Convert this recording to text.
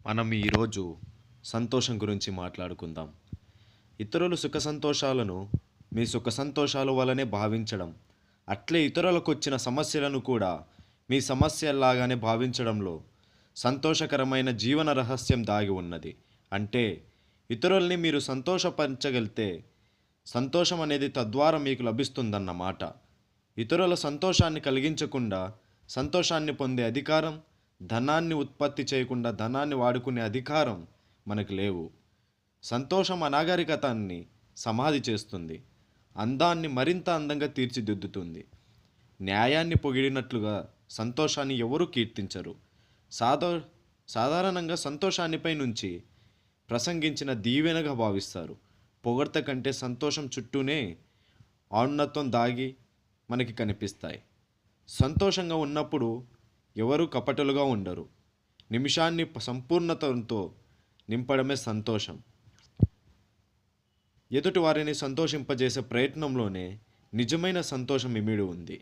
మనం ఈరోజు సంతోషం గురించి మాట్లాడుకుందాం. ఇతరుల సుఖ సంతోషాలను మీ సుఖ సంతోషాల వలనే భావించడం, అట్లే ఇతరులకొచ్చిన సమస్యలను కూడా మీ సమస్యల్లాగానే భావించడంలో సంతోషకరమైన జీవన రహస్యం దాగి ఉన్నది. అంటే ఇతరుల్ని మీరు సంతోషపరచగలిగితే సంతోషం అనేది తద్వారా మీకు లభిస్తుందన్నమాట. ఇతరుల సంతోషాన్ని కలిగించకుండా సంతోషాన్ని పొందే అధికారం, ధనాన్ని ఉత్పత్తి చేయకుండా ధనాన్ని వాడుకునే అధికారం మనకు లేవు. సంతోషం అనాగరికతాన్ని సమాధి చేస్తుంది. అందాన్ని మరింత అందంగా తీర్చిదిద్దుతుంది. న్యాయాన్ని పొగిడినట్లుగా సంతోషాన్ని ఎవరూ కీర్తించరు. సాధా సాధారణంగా సంతోషాన్నిపై నుంచి ప్రసంగించిన దీవెనగా భావిస్తారు. పొగడ్త కంటే సంతోషం చుట్టూనే ఔన్నత్యం దాగి మనకి కనిపిస్తాయి. సంతోషంగా ఉన్నప్పుడు ఎవరు కపటులుగా ఉండరు. నిమిషాన్ని సంపూర్ణతతో నింపడమే సంతోషం. ఎదుటి వారిని సంతోషింపజేసే ప్రయత్నంలోనే నిజమైన సంతోషం ఇమిడి ఉంది.